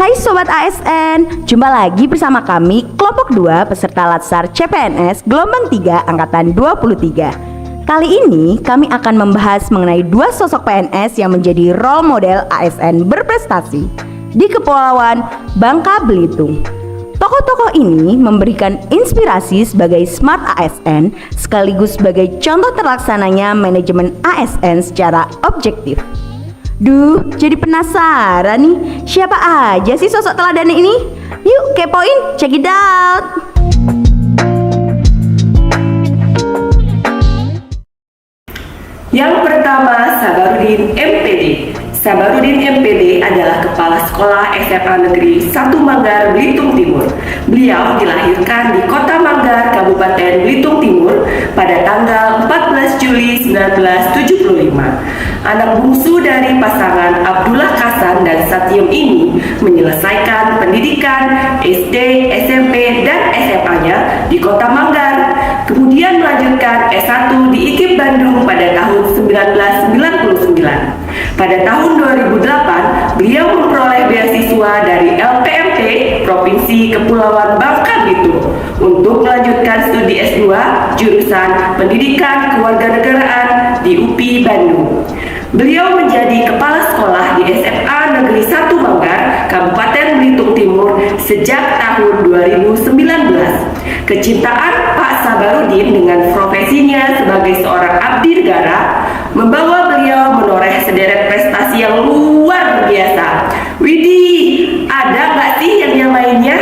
Hai Sobat ASN, jumpa lagi bersama kami kelompok 2 peserta Latsar CPNS Gelombang 3 Angkatan 23. Kali ini kami akan membahas mengenai dua sosok PNS yang menjadi role model ASN berprestasi di Kepulauan Bangka Belitung. Tokoh-tokoh ini memberikan inspirasi sebagai smart ASN sekaligus sebagai contoh terlaksananya manajemen ASN secara objektif. Duh, jadi penasaran nih, siapa aja sih sosok teladan ini? Yuk kepoin, check it out. Yang pertama, Sabarudin MPD. Sabarudin MPD adalah Kepala Sekolah SMA Negeri 1 Manggar, Belitung Timur. Beliau dilahirkan di Kota Manggar, Kabupaten Belitung Timur pada tanggal 14 Juli 1975. Anak bungsu dari pasangan Abdullah Kasan dan Satiem ini menyelesaikan pendidikan SD, SMP, dan SMA-nya di Kota Manggar. Kemudian melanjutkan S1 di IKIP Bandung pada tahun 1999. Pada tahun 2008, beliau memperoleh beasiswa dari LPMT Provinsi Kepulauan Bangka Belitung untuk melanjutkan studi S2 jurusan Pendidikan Kewarganegaraan di UPI Bandung. Beliau menjadi kepala sekolah di SMA Negeri 1 Manggar, Kabupaten Belitung Timur sejak tahun 2019. Kecintaan Pak Sabarudin dengan profesinya sebagai seorang abdi negara membawa beliau menoreh sederet prestasi yang luar biasa. Widih, ada nggak sih yang lainnya?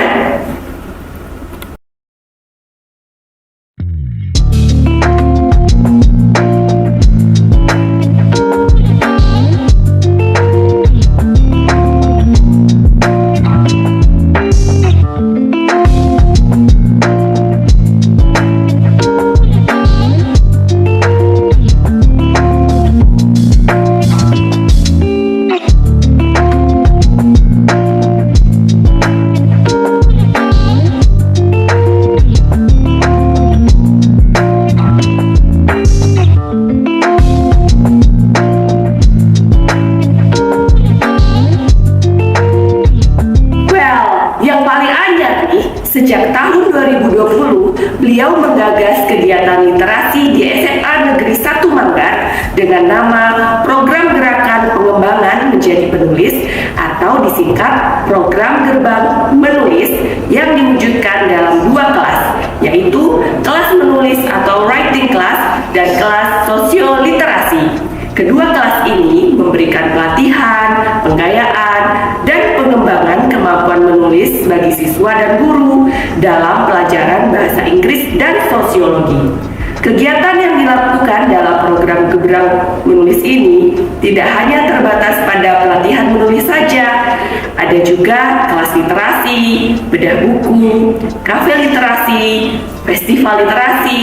Sejak tahun 2020, beliau menggagas kegiatan literasi di SMA Negeri 1 Manggar dengan nama Program Gerakan Pengembangan Menjadi Penulis atau disingkat Program Gerbang Menulis yang diwujudkan dalam dua kelas, yaitu kelas menulis atau writing class dan kelas sosioliterasi. Kedua kelas ini memberikan pelatihan, penggayaan, dan pengembangan kemampuan menulis bagi siswa dan guru dalam pelajaran bahasa Inggris dan sosiologi. Kegiatan yang dilakukan dalam program Gerbang Menulis ini tidak hanya terbatas pada pelatihan menulis saja, ada juga kelas literasi, bedah buku, kafe literasi, festival literasi,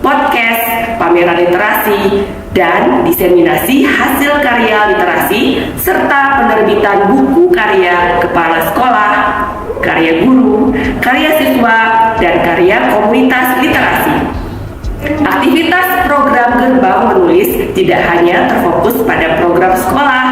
podcast, pameran literasi, dan diseminasi hasil karya literasi serta penerbitan buku karya kepala sekolah, karya guru, karya siswa, dan karya komunitas literasi. Aktivitas program Gerbang Menulis tidak hanya terfokus pada program sekolah,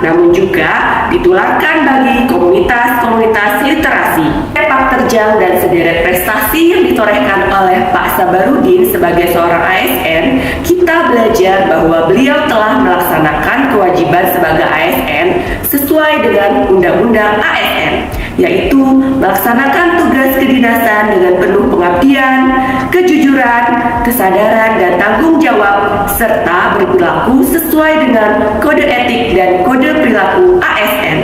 namun juga ditularkan bagi komunitas-komunitas literasi. Sepak terjang dan sederet prestasi yang ditorehkan oleh Pak Sabarudin sebagai seorang ASN, kita belajar bahwa beliau telah melaksanakan kewajiban sebagai ASN sesuai dengan Undang-Undang ASN, yaitu melaksanakan tugas kedinasan dengan penuh pengabdian, kejujuran, kesadaran, dan tanggung jawab, serta berperilaku sesuai dengan kode etik dan kode perilaku ASN.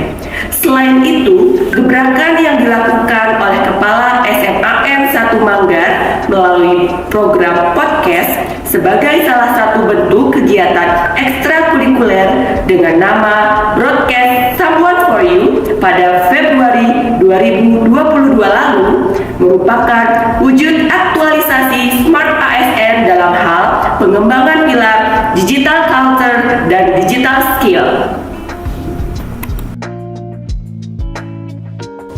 Selain itu, gebrakan yang dilakukan oleh Kepala SMAN 1 Manggar melalui program podcast sebagai salah satu bentuk kegiatan ekstrakurikuler dengan nama Broadcast Someone for You pada Februari 2022 lalu merupakan wujud aktualisasi Smart ASN dalam hal pengembangan pilar digital culture dan digital skill.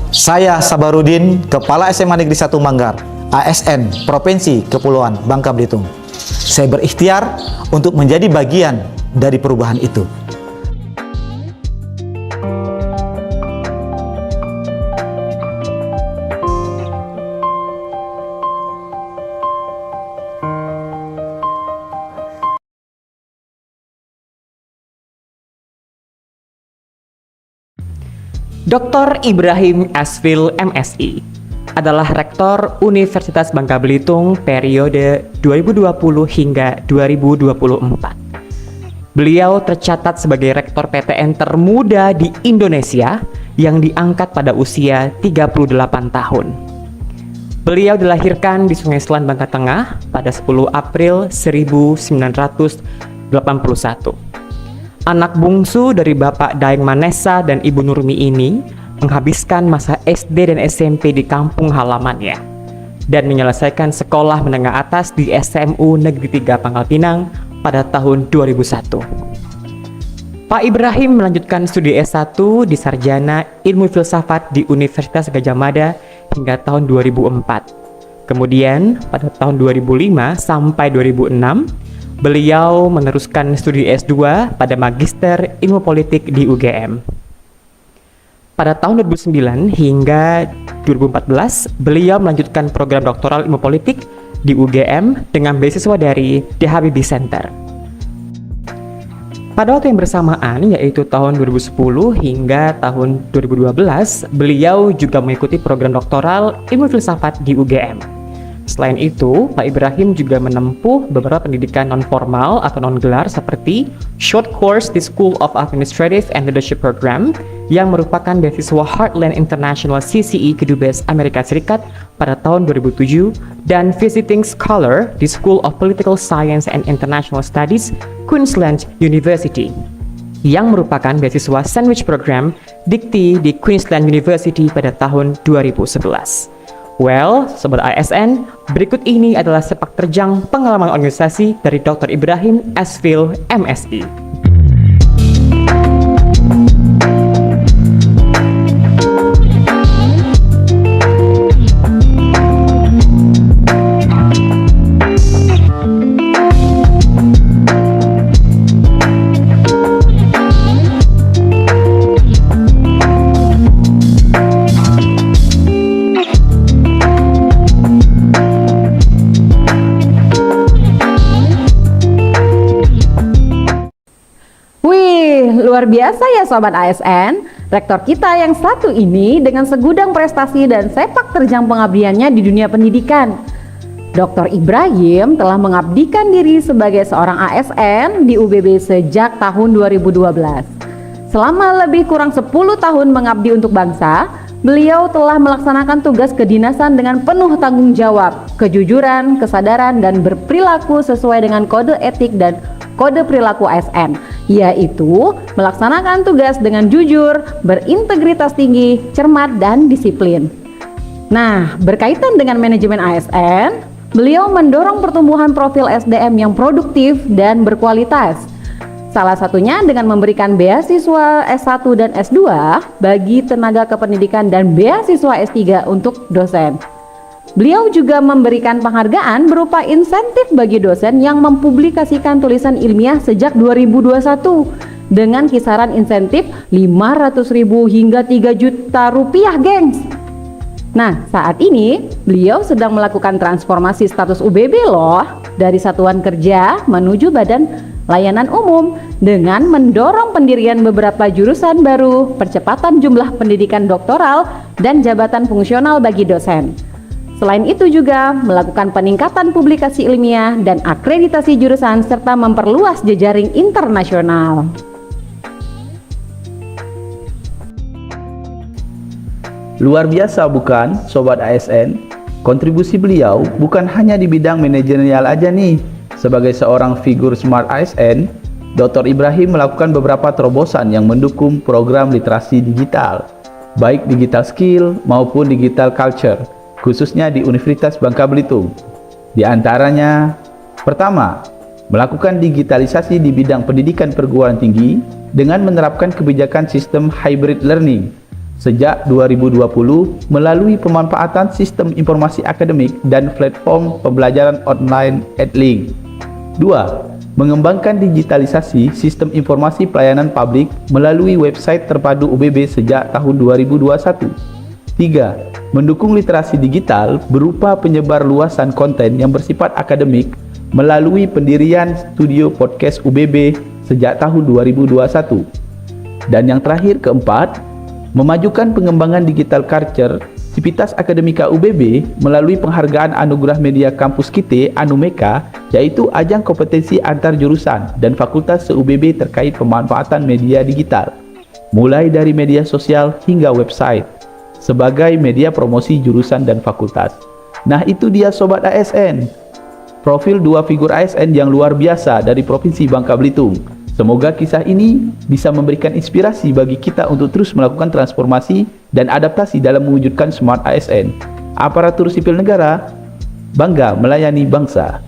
Saya Sabarudin, Kepala SMA Negeri 1 Manggar, ASN Provinsi Kepulauan Bangka Belitung. Saya berikhtiar untuk menjadi bagian dari perubahan itu. Dr. Ibrahim Asfil MSI adalah Rektor Universitas Bangka Belitung periode 2020 hingga 2024. Beliau tercatat sebagai Rektor PTN termuda di Indonesia yang diangkat pada usia 38 tahun. Beliau dilahirkan di Sungai Selan, Bangka Tengah pada 10 April 1981. Anak bungsu dari Bapak Daeng Manesa dan Ibu Nurmi ini menghabiskan masa SD dan SMP di kampung halamannya dan menyelesaikan sekolah menengah atas di SMU Negeri 3 Pangkal Pinang pada tahun 2001. Pak Ibrahim melanjutkan studi S1 di Sarjana Ilmu Filsafat di Universitas Gadjah Mada hingga tahun 2004. Kemudian pada tahun 2005 sampai 2006 beliau meneruskan studi S2 pada Magister Ilmu Politik di UGM. Pada tahun 2009 hingga 2014, beliau melanjutkan program doktoral Ilmu Politik di UGM dengan beasiswa dari The Habibie Center. Pada waktu yang bersamaan, yaitu tahun 2010 hingga tahun 2012, beliau juga mengikuti program doktoral Ilmu Filsafat di UGM. Selain itu, Pak Ibrahim juga menempuh beberapa pendidikan non-formal atau non-gelar seperti Short Course di School of Administrative and Leadership Program yang merupakan beasiswa Heartland International CCE Kedubes Amerika Serikat pada tahun 2007 dan Visiting Scholar di School of Political Science and International Studies Queensland University yang merupakan beasiswa Sandwich Program Dikti di Queensland University pada tahun 2011. Well, Sobat ASN, berikut ini adalah sepak terjang pengalaman organisasi dari Dr. Ibrahim Asfil MSI. Luar biasa ya Sobat ASN, rektor kita yang satu ini dengan segudang prestasi dan sepak terjang pengabdiannya di dunia pendidikan. Dr. Ibrahim telah mengabdikan diri sebagai seorang ASN di UBB sejak tahun 2012. Selama lebih kurang 10 tahun mengabdi untuk bangsa, beliau telah melaksanakan tugas kedinasan dengan penuh tanggung jawab, kejujuran, kesadaran, dan berperilaku sesuai dengan kode etik dan kode perilaku ASN, yaitu melaksanakan tugas dengan jujur, berintegritas tinggi, cermat, dan disiplin. Nah, berkaitan dengan manajemen ASN, beliau mendorong pertumbuhan profil SDM yang produktif dan berkualitas. Salah satunya dengan memberikan beasiswa S1 dan S2 bagi tenaga kependidikan dan beasiswa S3 untuk dosen. Beliau juga memberikan penghargaan berupa insentif bagi dosen yang mempublikasikan tulisan ilmiah sejak 2021 dengan kisaran insentif 500.000 hingga 3 juta rupiah, gengs. Nah, saat ini beliau sedang melakukan transformasi status UBB loh, dari satuan kerja menuju badan layanan umum dengan mendorong pendirian beberapa jurusan baru, percepatan jumlah pendidikan doktoral, dan jabatan fungsional bagi dosen. Selain itu juga melakukan peningkatan publikasi ilmiah dan akreditasi jurusan serta memperluas jejaring internasional. Luar biasa bukan, Sobat ASN? Kontribusi beliau bukan hanya di bidang manajerial aja nih. Sebagai seorang figur smart ASN, Dr. Ibrahim melakukan beberapa terobosan yang mendukung program literasi digital, baik digital skill maupun digital culture, khususnya di Universitas Bangka Belitung. Di antaranya, pertama, melakukan digitalisasi di bidang pendidikan perguruan tinggi dengan menerapkan kebijakan sistem hybrid learning sejak 2020 melalui pemanfaatan sistem informasi akademik dan platform pembelajaran online EdLink. 2. Mengembangkan digitalisasi sistem informasi pelayanan publik melalui website terpadu UBB sejak tahun 2021. 3. Mendukung literasi digital berupa penyebar luasan konten yang bersifat akademik melalui pendirian studio podcast UBB sejak tahun 2021. Dan yang terakhir, keempat, Memajukan pengembangan digital culture, Sivitas Akademika UBB melalui penghargaan Anugerah Media Kampus Kite Anumeka, yaitu ajang kompetensi antar jurusan dan fakultas se-UBB terkait pemanfaatan media digital, mulai dari media sosial hingga website, sebagai media promosi jurusan dan fakultas. Nah, itu dia Sobat ASN, profil dua figur ASN yang luar biasa dari Provinsi Bangka Belitung. Semoga kisah ini bisa memberikan inspirasi bagi kita untuk terus melakukan transformasi dan adaptasi dalam mewujudkan Smart ASN. Aparatur sipil negara, bangga melayani bangsa.